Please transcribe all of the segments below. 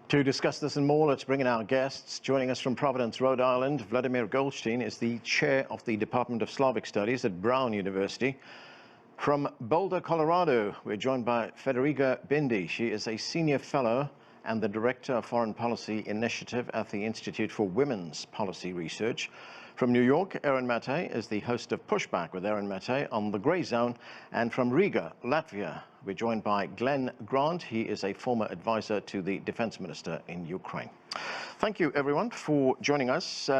To discuss this and more, let's bring in our guests. Joining us from Providence, Rhode Island, Vladimir Golstein is the chair of the Department of Slavic Studies at Brown University. From Boulder, Colorado, we're joined by Federiga Bindi. She is a senior fellow and the director of Foreign Policy Initiative at the Institute for Women's Policy Research. From New York, Erin Matei is the host of Pushback with Erin Matei on the Grey Zone. And from Riga, Latvia, we're joined by Glen. He is a former advisor to the defense minister in Ukraine. Thank you, everyone, for joining us.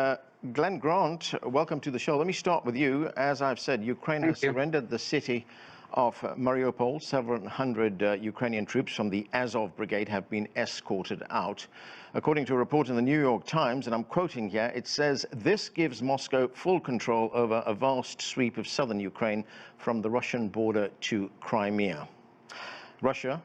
Glen Grant, welcome to the show. Let me start with you. As I've said, Ukraine has surrendered the city of Mariupol. Several hundred Ukrainian troops from the Azov brigade have been escorted out. According to a report in the New York Times, and I'm quoting here, it says, this gives Moscow full control over a vast sweep of southern Ukraine from the Russian border to Crimea. Russia,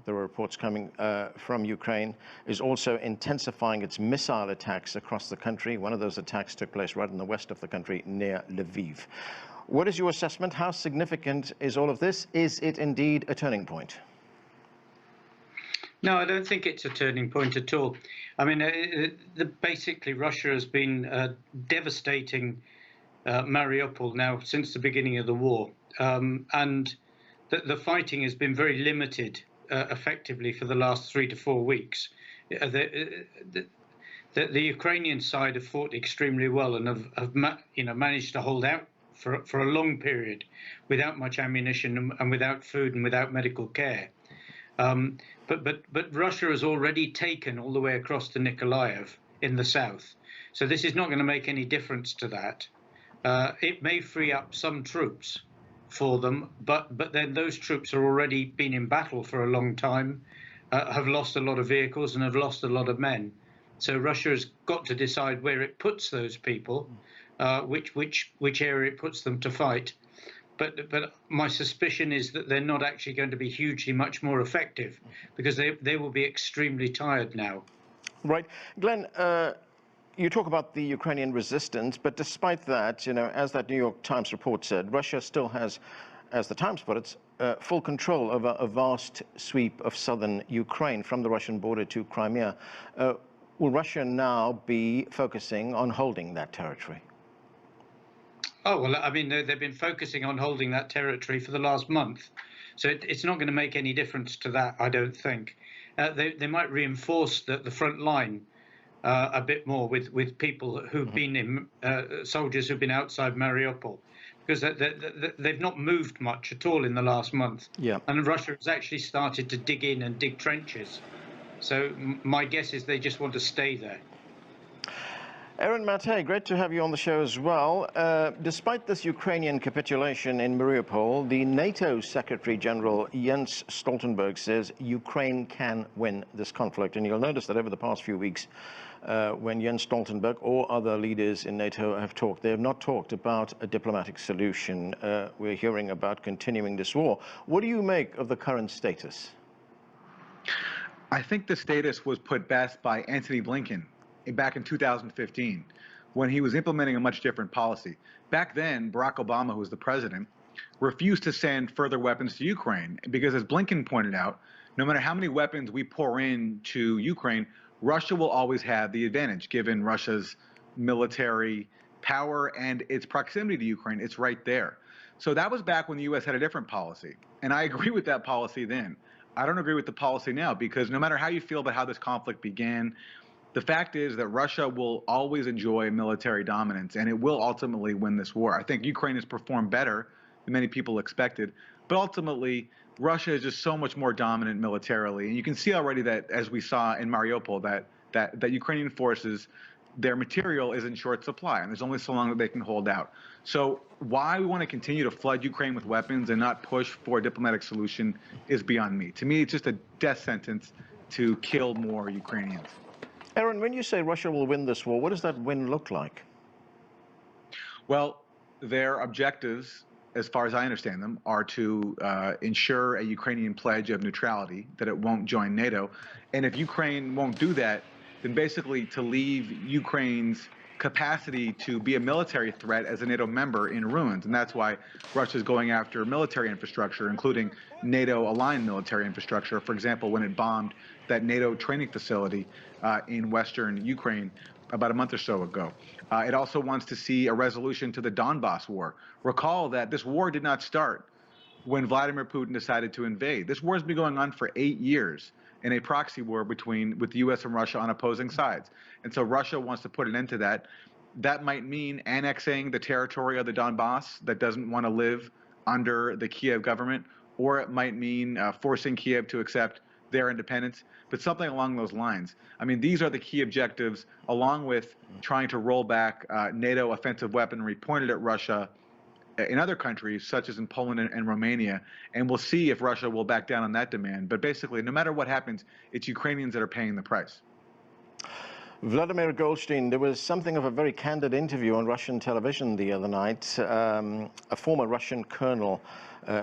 there are reports coming from Ukraine, is also intensifying its missile attacks across the country. One of those attacks took place right in the west of the country near Lviv. What is your assessment? How significant is all of this? Is it indeed a turning point? No, I don't think it's a turning point at all. I mean, basically, Russia has been devastating Mariupol now since the beginning of the war. And the fighting has been very limited, effectively, for the last 3 to 4 weeks. The Ukrainian side have fought extremely well and have managed to hold out for a long period without much ammunition and without food and without medical care. But Russia has already taken all the way across to Nikolaev in the south. So this is not going to make any difference to that. It may free up some troops for them, but then those troops have already been in battle for a long time, have lost a lot of vehicles and have lost a lot of men. So Russia has got to decide where it puts those people, which area it puts them to fight. But my suspicion is that they're not actually going to be hugely much more effective because they will be extremely tired now. Right. Glen, you talk about the Ukrainian resistance, but despite that, as that New York Times report said, Russia still has, as the Times put it, full control over a vast sweep of southern Ukraine from the Russian border to Crimea. Will Russia now be focusing on holding that territory? Oh, well, I mean, they've been focusing on holding that territory for the last month. So it's not going to make any difference to that, I don't think. They might reinforce the front line a bit more with people who've been in, soldiers who've been outside Mariupol, because they've not moved much at all in the last month. Yeah. And Russia has actually started to dig in and dig trenches. So my guess is they just want to stay there. Erin Matei, great to have you on the show as well. Despite this Ukrainian capitulation in Mariupol, the NATO Secretary General Jens Stoltenberg says Ukraine can win this conflict. And you'll notice that over the past few weeks, when Jens Stoltenberg or other leaders in NATO have talked, they have not talked about a diplomatic solution. We're hearing about continuing this war. What do you make of the current status? I think the status was put best by Antony Blinken back in 2015, when he was implementing a much different policy. Back then, Barack Obama, who was the president, refused to send further weapons to Ukraine because, as Blinken pointed out, no matter how many weapons we pour into Ukraine, Russia will always have the advantage, given Russia's military power and its proximity to Ukraine. It's right there. So that was back when the U.S. had a different policy. And I agree with that policy then. I don't agree with the policy now, because no matter how you feel about how this conflict began, the fact is that Russia will always enjoy military dominance, and it will ultimately win this war. I think Ukraine has performed better than many people expected, but ultimately Russia is just so much more dominant militarily. And you can see already that, as we saw in Mariupol, that Ukrainian forces, their material is in short supply, and there's only so long that they can hold out. So why we want to continue to flood Ukraine with weapons and not push for a diplomatic solution is beyond me. To me, it's just a death sentence to kill more Ukrainians. Erin, when you say Russia will win this war, what does that win look like? Well, their objectives, as far as I understand them, are to ensure a Ukrainian pledge of neutrality, that it won't join NATO. And if Ukraine won't do that, then basically to leave Ukraine's capacity to be a military threat as a NATO member in ruins. And that's why Russia is going after military infrastructure, including NATO-aligned military infrastructure. For example, when it bombed that NATO training facility in western Ukraine about a month or so ago. It also wants to see a resolution to the Donbass war. Recall that this war did not start when Vladimir Putin decided to invade. This war has been going on for 8 years in a proxy war with the U.S. and Russia on opposing sides. And so Russia wants to put an end to that. That might mean annexing the territory of the Donbass that doesn't want to live under the Kiev government, or it might mean forcing Kiev to accept their independence, but something along those lines. I mean, these are the key objectives, along with trying to roll back NATO offensive weaponry pointed at Russia in other countries, such as in Poland and Romania, and we'll see if Russia will back down on that demand. But basically, no matter what happens, it's Ukrainians that are paying the price. Vladimir Golstein, there was something of a very candid interview on Russian television the other night. A former Russian colonel,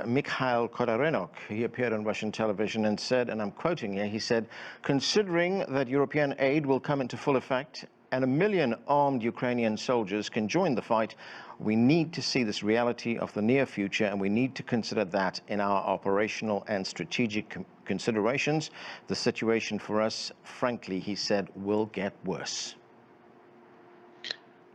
Mikhail Kodarenok, he appeared on Russian television and said, and I'm quoting here, he said, considering that European aid will come into full effect and 1 million armed Ukrainian soldiers can join the fight, we need to see this reality of the near future, and we need to consider that in our operational and strategic considerations. The situation for us, frankly, he said, will get worse.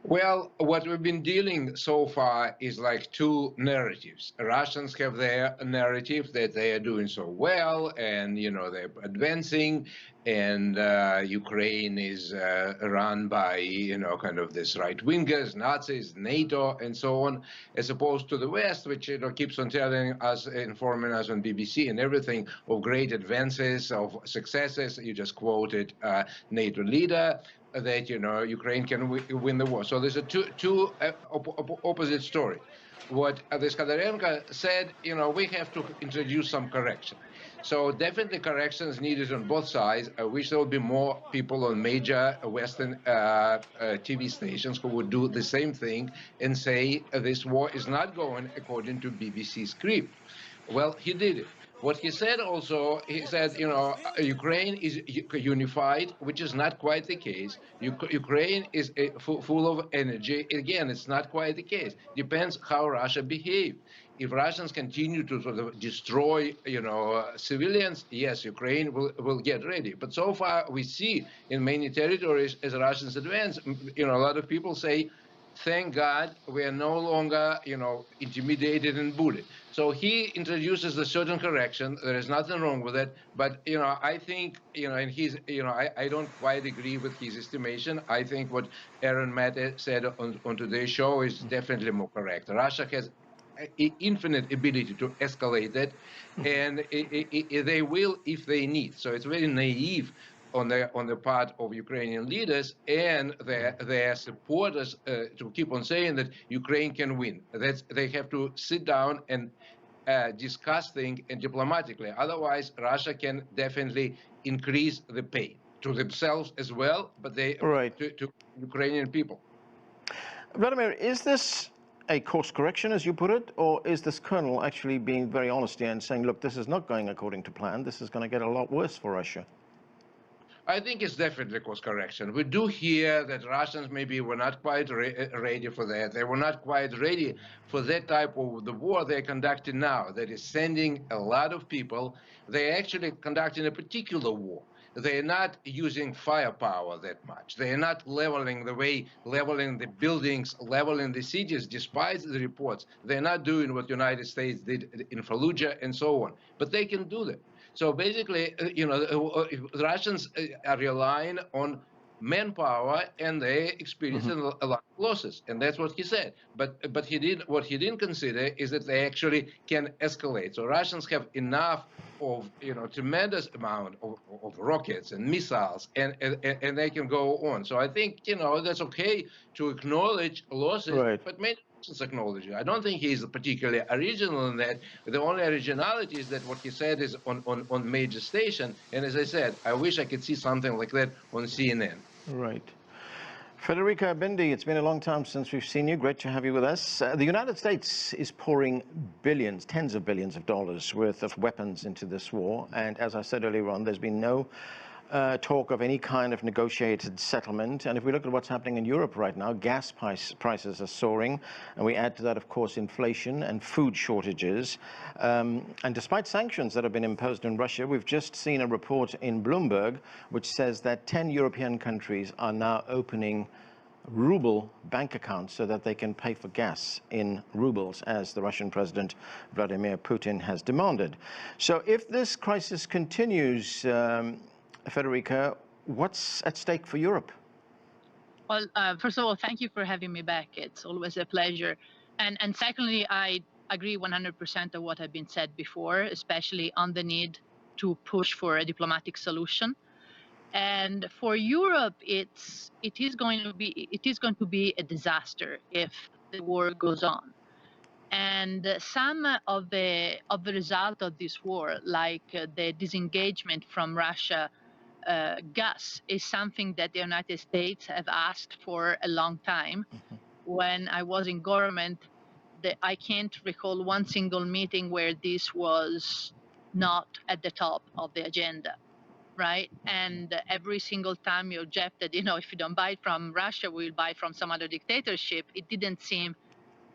Well, what we've been dealing so far is like two narratives. Russians have their narrative that they are doing so well, and you know they're advancing, and Ukraine is run by kind of this right wingers, Nazis, NATO, and so on, as opposed to the West, which keeps on telling us, informing us on BBC and everything of great advances, of successes. You just quoted NATO leader, that Ukraine can win the war. So there's a two opposite story. What this Kodarenko said, we have to introduce some correction. So definitely corrections needed on both sides. I wish there would be more people on major Western TV stations who would do the same thing and say this war is not going according to BBC script. Well, he did it. What he said also, he said, Ukraine is unified, which is not quite the case. Ukraine is full of energy. Again, it's not quite the case. Depends how Russia behaves. If Russians continue to sort of destroy, civilians, yes, Ukraine will get ready. But so far, we see in many territories, as Russians advance, a lot of people say, thank God we are no longer, intimidated and bullied. So he introduces a certain correction. There is nothing wrong with it. But, I think, and he's, I don't quite agree with his estimation. I think what Aaron Mate said on today's show is definitely more correct. Russia has infinite ability to escalate it, and they will if they need. So it's very naive on the part of Ukrainian leaders and their supporters to keep on saying that Ukraine can win. They have to sit down and discuss things and diplomatically. Otherwise, Russia can definitely increase the pain to themselves as well, but to Ukrainian people. Vladimir, is this a course correction, as you put it, or is this colonel actually being very honest here and saying, look, this is not going according to plan, this is going to get a lot worse for Russia? I think it's definitely course correction. We do hear that Russians maybe were not quite ready for that. They were not quite ready for that type of the war they're conducting now, that is sending a lot of people. They're actually conducting a particular war. They're not using firepower that much. They're not leveling the buildings, leveling the cities, despite the reports. They're not doing what the United States did in Fallujah and so on. But they can do that. So basically, the Russians are relying on manpower, and they experiencing a lot of losses, and that's what he said. But what he didn't consider is that they actually can escalate. So Russians have enough of tremendous amount of rockets and missiles, and they can go on. So I think that's okay to acknowledge losses, but many Russians acknowledge it. I don't think he's particularly original in that. The only originality is that what he said is on major station, and as I said, I wish I could see something like that on CNN. Right. Federiga, Bindi, it's been a long time since we've seen you. Great to have you with us. The United States is pouring billions, tens of billions of dollars worth of weapons into this war. And as I said earlier on, there's been no talk of any kind of negotiated settlement. And if we look at what's happening in Europe right now, gas prices are soaring. And we add to that, of course, inflation and food shortages. And despite sanctions that have been imposed on Russia, we've just seen a report in Bloomberg which says that 10 European countries are now opening ruble bank accounts so that they can pay for gas in rubles, as the Russian President Vladimir Putin has demanded. So if this crisis continues, Federiga, what's at stake for Europe? Well, first of all, thank you for having me back. It's always a pleasure. And secondly, I agree 100% of what had been said before, especially on the need to push for a diplomatic solution. And for Europe, it is going to be a disaster if the war goes on. And some of the result of this war, like the disengagement from Russia gas, is something that the United States have asked for a long time. When I was in government, I can't recall one single meeting where this was not at the top of the agenda. Right? And every single time you objected, if you don't buy it from Russia, we'll buy from some other dictatorship. It didn't seem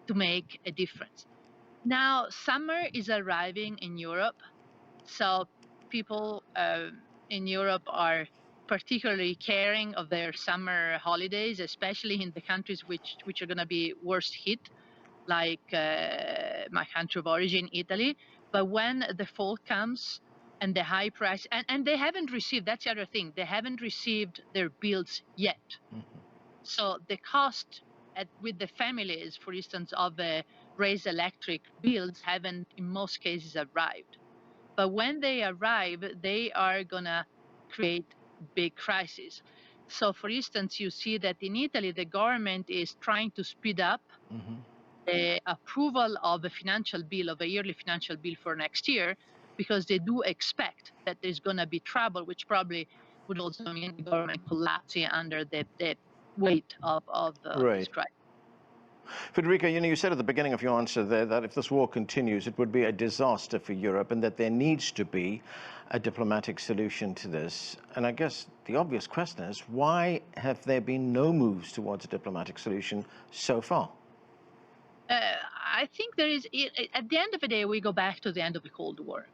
to make a difference. Now, summer is arriving in Europe. So people in Europe are particularly caring of their summer holidays, especially in the countries which are going to be worst hit, like my country of origin, Italy. But when the fall comes, and the high price, and they haven't received, that's the other thing, they haven't received their bills yet. So the cost with the families, for instance, of the raised electric bills haven't in most cases arrived. But when they arrive, they are gonna create big crises. So for instance, you see that in Italy, the government is trying to speed up the approval of a financial bill, of a yearly financial bill for next year, because they do expect that there's going to be trouble, which probably would also mean the government collapsing under the weight of this crisis. Federiga, you said at the beginning of your answer there that if this war continues, it would be a disaster for Europe and that there needs to be a diplomatic solution to this. And I guess the obvious question is, why have there been no moves towards a diplomatic solution so far? I think there is, at the end of the day, we go back to the end of the Cold War.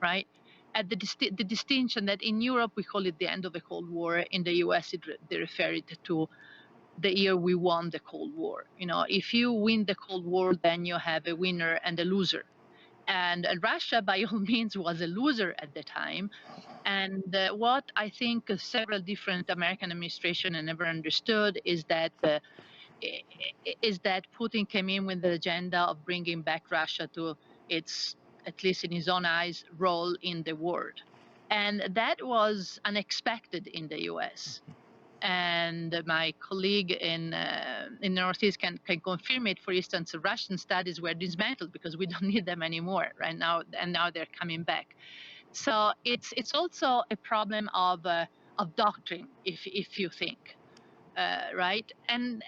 Right? At the distinction that in Europe we call it the end of the Cold War, in the US they refer it to the year we won the Cold War. If you win the Cold War, then you have a winner and a loser. And Russia, by all means, was a loser at the time. And what I think several different American administrations never understood is that Putin came in with the agenda of bringing back Russia to its, at least in his own eyes, role in the world. And that was unexpected in the US. And my colleague in the Northeast can confirm it. For instance, Russian studies were dismantled because we don't need them anymore right now, and now they're coming back. So it's also a problem of doctrine, if you think, right? And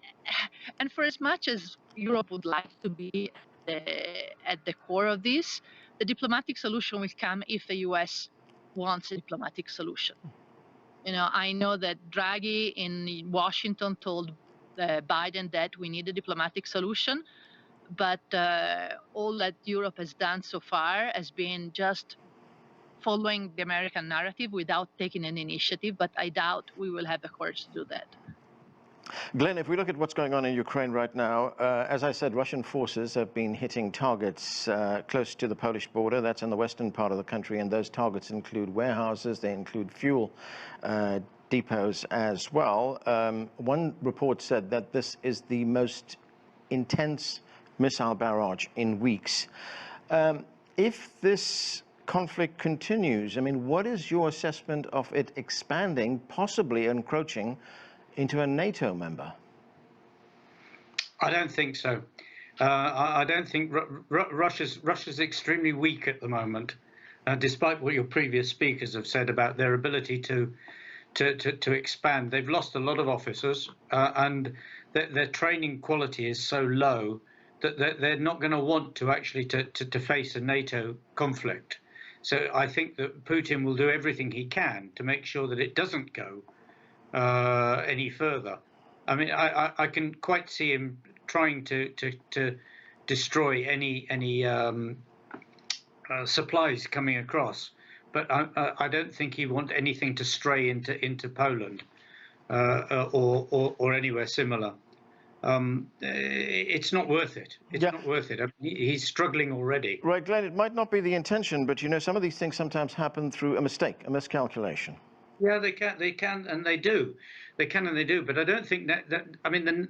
for as much as Europe would like to be at the core of this, the diplomatic solution will come if the US wants a diplomatic solution. I know that Draghi in Washington told Biden that we need a diplomatic solution, but all that Europe has done so far has been just following the American narrative without taking an initiative, but I doubt we will have the courage to do that. Glen, if we look at what's going on in Ukraine right now, as I said, Russian forces have been hitting targets close to the Polish border. That's in the western part of the country, and those targets include warehouses, they include fuel depots as well. One report said that this is the most intense missile barrage in weeks. If this conflict continues, what is your assessment of it expanding, possibly encroaching into a NATO member? I don't think so. I don't think Russia's extremely weak at the moment, despite what your previous speakers have said about their ability to expand. They've lost a lot of officers, and their training quality is so low that they're not going to want to actually to face a NATO conflict. So I think that Putin will do everything he can to make sure that it doesn't go any further. I mean, I can quite see him trying to destroy any supplies coming across, but I don't think he wants anything to stray into Poland or anywhere similar. It's not worth it. It's not worth it. I mean, he's struggling already. Right, Glenn, it might not be the intention, but you know, some of these things sometimes happen through a mistake, a miscalculation. Yeah, they can, and they do. They can and they do. But I don't think that I mean,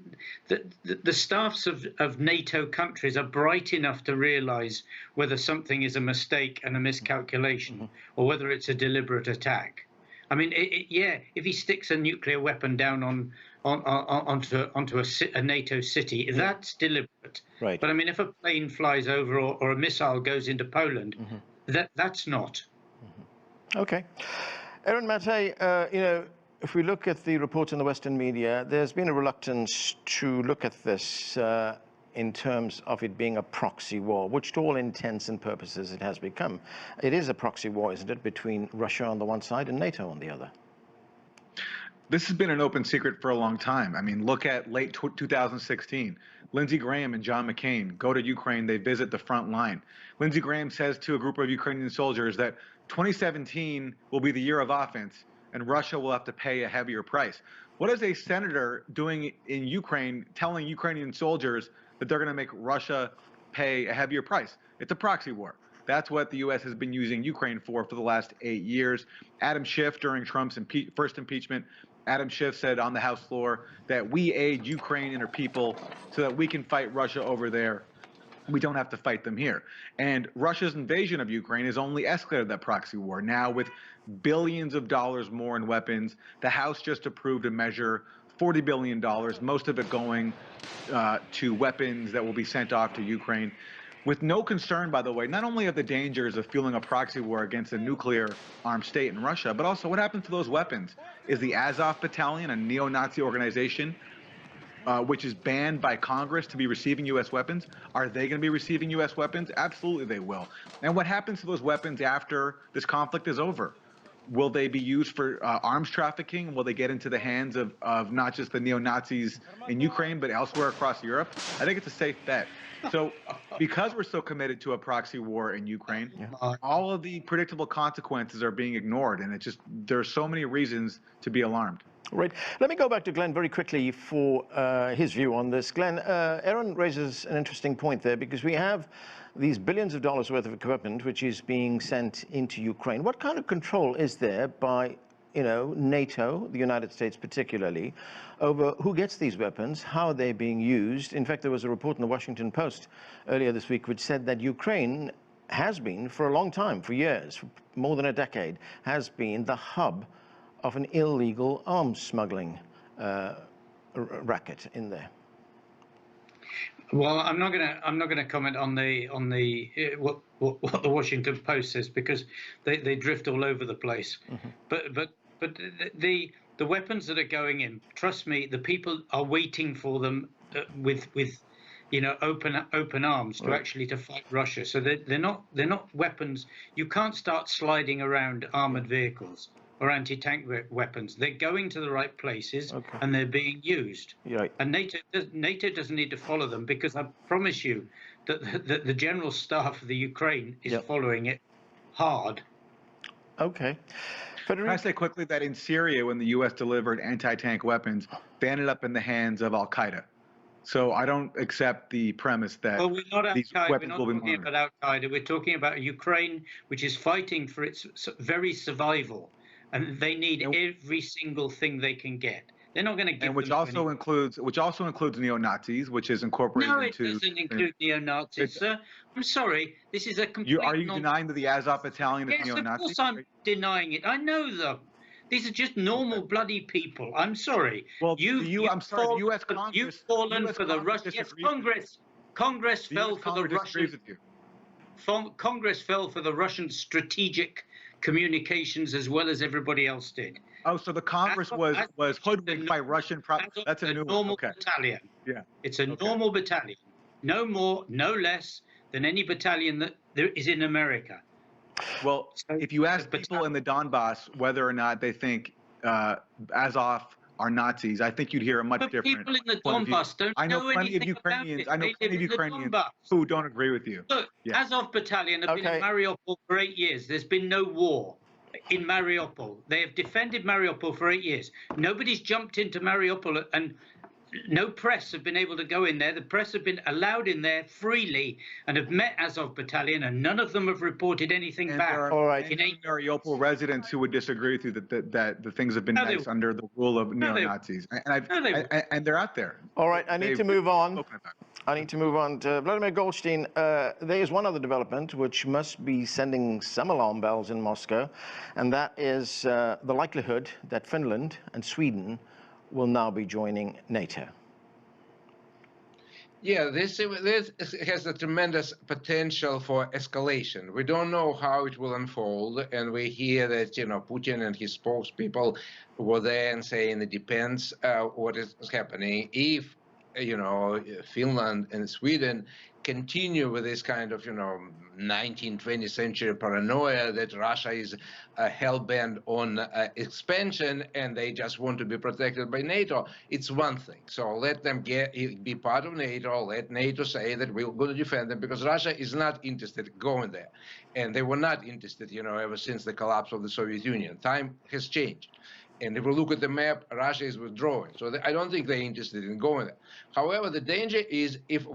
the staffs of NATO countries are bright enough to realise whether something is a mistake and a miscalculation, or whether it's a deliberate attack. I mean, yeah, if he sticks a nuclear weapon down onto a NATO city, that's deliberate. Right. But I mean, if a plane flies over or a missile goes into Poland, that's not. Okay. Aaron Mattei, you know, if we look at the reports in the Western media, there's been a reluctance to look at this in terms of it being a proxy war, which to all intents and purposes it has become. It is a proxy war, isn't it, between Russia on the one side and NATO on the other? This has been an open secret for a long time. I mean, look at late 2016. Lindsey Graham and John McCain go to Ukraine. They visit the front line. Lindsey Graham says to a group of Ukrainian soldiers that 2017 will be the year of offense, and Russia will have to pay a heavier price. What is a senator doing in Ukraine telling Ukrainian soldiers that they're going to make Russia pay a heavier price? It's a proxy war. That's what the U.S. has been using Ukraine for the last 8 years. Adam Schiff, during Trump's first impeachment, Adam Schiff said on the House floor that we aid Ukraine and her people so that we can fight Russia over there. We don't have to fight them here. And Russia's invasion of Ukraine has only escalated that proxy war. Now, with billions of dollars more in weapons, the House just approved a measure, $40 billion, most of it going to weapons that will be sent off to Ukraine, with no concern, by the way, not only of the dangers of fueling a proxy war against a nuclear-armed state in Russia, but also what happens to those weapons. Is the Azov battalion, a neo-Nazi organization, which is banned by Congress to be receiving U.S. weapons, are they going to be receiving U.S. weapons? Absolutely they will. And what happens to those weapons after this conflict is over? Will they be used for arms trafficking? Will they get into the hands of not just the neo-Nazis in Ukraine, but elsewhere across Europe? I think it's a safe bet. So because we're so committed to a proxy war in Ukraine, all of the predictable consequences are being ignored. And there are so many reasons to be alarmed. Right. Let me go back to Glen very quickly for his view on this. Glen, Aaron raises an interesting point there, because we have these billions of dollars worth of equipment which is being sent into Ukraine. What kind of control is there by, you know, NATO, the United States particularly, over who gets these weapons, how they're being used? In fact, there was a report in the Washington Post earlier this week which said that Ukraine has been, for a long time, for years, for more than a decade, has been the hub of an illegal arms smuggling racket in there. Well, I'm not gonna comment on what the Washington Post says, because they drift all over the place. But the weapons that are going in, trust me, the people are waiting for them with you know, open arms to actually to fight Russia. So they're not weapons. You can't start sliding around armored vehicles or anti-tank weapons. They're going to the right places, and they're being used. Right. And NATO doesn't need to follow them, because I promise you that the general staff of the Ukraine is following it hard. Okay. Can I say quickly that in Syria, when the U.S. delivered anti-tank weapons, they ended up in the hands of Al-Qaeda. So I don't accept the premise that these weapons will be monitored. We're not talking about Al-Qaeda. We're talking about Ukraine, which is fighting for its very survival. And they need every single thing they can get. They're not going to give them. Which also includes neo-Nazis, which is incorporated into. No, it doesn't include neo-Nazis, sir. I'm sorry. This is a complete. Are you denying that the Azov battalion is neo-Nazis? Yes, of course I'm denying it. I know them. These are just normal bloody people. I'm sorry. Well, the U.S. Congress. You've fallen for the Russians. Yes, Congress fell for the Russians. Congress fell for the Russian strategic communications as well as everybody else did. Oh, so the Congress was hoodwinked by Russian. That's a new normal battalion. Yeah, it's a normal battalion. No more, no less than any battalion that there is in America. Well, if you ask people in the Donbass whether or not they think Azov are Nazis, I think you'd hear a much different people in the point of view. Donbass don't I know know plenty of anything Ukrainians. about it. I know They plenty live of in the Ukrainians Donbass. who don't agree with you. Look, Yeah. Azov Battalion have been in Mariupol for 8 years. There's been no war in Mariupol. They have defended Mariupol for 8 years. Nobody's jumped into Mariupol, and no press have been able to go in there. The press have been allowed in there freely and have met Azov Battalion, and none of them have reported anything And back. there are All right. many Mariupol residents who would disagree with you that the things have been nice under the rule of neo-Nazis. And they're out there. All right, I need to move on. Spoken about. I need to move on to Vladimir Golstein. There is one other development which must be sending some alarm bells in Moscow, and that is the likelihood that Finland and Sweden will now be joining NATO. Yeah, this has a tremendous potential for escalation. We don't know how it will unfold, and we hear that Putin and his spokespeople were there and saying it depends what is happening. If Finland and Sweden continue with this kind of 19th, 20th century paranoia that Russia is hell-bent on expansion and they just want to be protected by NATO, it's one thing. So let them be part of NATO, let NATO say that we're going to defend them, because Russia is not interested in going there. And they were not interested, ever since the collapse of the Soviet Union. Time has changed. And if we look at the map, Russia is withdrawing. So I don't think they're interested in going there. However, the danger is if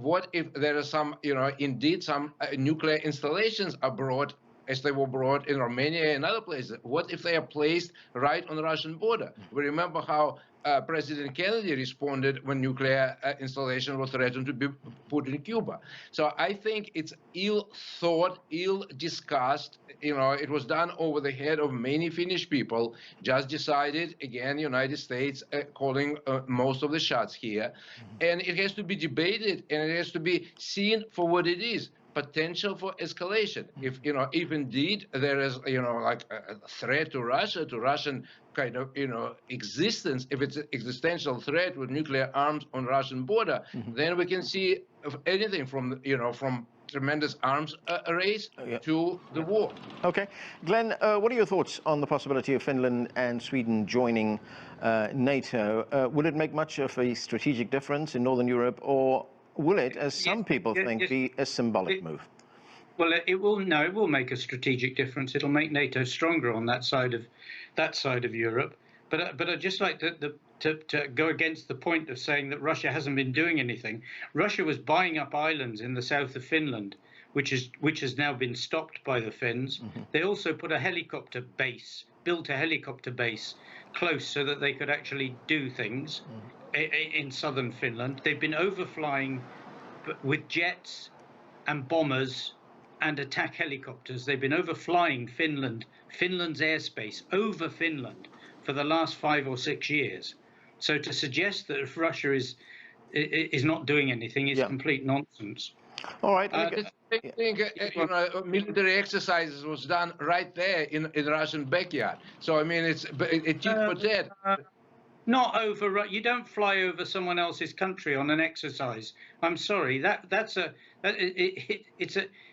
there are some, indeed some nuclear installations are brought, as they were brought in Romania and other places. What if they are placed right on the Russian border? We remember how President Kennedy responded when nuclear installations were threatened to be put in Cuba. So I think it's ill thought, ill discussed. It was done over the head of many Finnish people, just decided, again, United States calling most of the shots here. And it has to be debated, and it has to be seen for what it is. Potential for escalation. If indeed there is like a threat to Russia, to Russian kind of existence, if it's an existential threat with nuclear arms on Russian border, then we can see anything from from tremendous arms race to the war. Okay, Glenn, what are your thoughts on the possibility of Finland and Sweden joining NATO? Would it make much of a strategic difference in Northern Europe, or will it, as some people think, be a symbolic move? Well, it will. No, it will make a strategic difference. It'll make NATO stronger on that side of Europe. But I'd just like to go against the point of saying that Russia hasn't been doing anything. Russia was buying up islands in the south of Finland, which has now been stopped by the Finns. They also put built a helicopter base close so that they could actually do things in southern Finland. They've been overflying with jets and bombers and attack helicopters. They've been overflying Finland's airspace over Finland for the last 5 or 6 years. So to suggest that Russia is not doing anything is complete nonsense. All right. I think military exercises was done right there in Russian backyard. So I mean, it's tit for tat. Not over. You don't fly over someone else's country on an exercise. I'm sorry.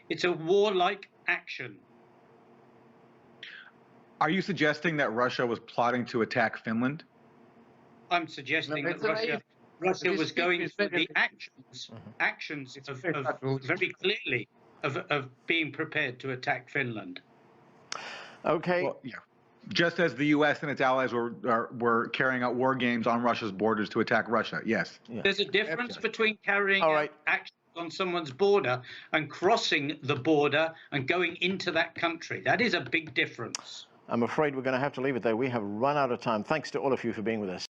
It's a warlike action. Are you suggesting that Russia was plotting to attack Finland? I'm suggesting that Russia was going through the actions of very clearly of being prepared to attack Finland. Okay. Well, yeah. Just as the U.S. and its allies were carrying out war games on Russia's borders to attack Russia, yes. Yeah. There's a difference between carrying out actions on someone's border and crossing the border and going into that country. That is a big difference. I'm afraid we're going to have to leave it there. We have run out of time. Thanks to all of you for being with us.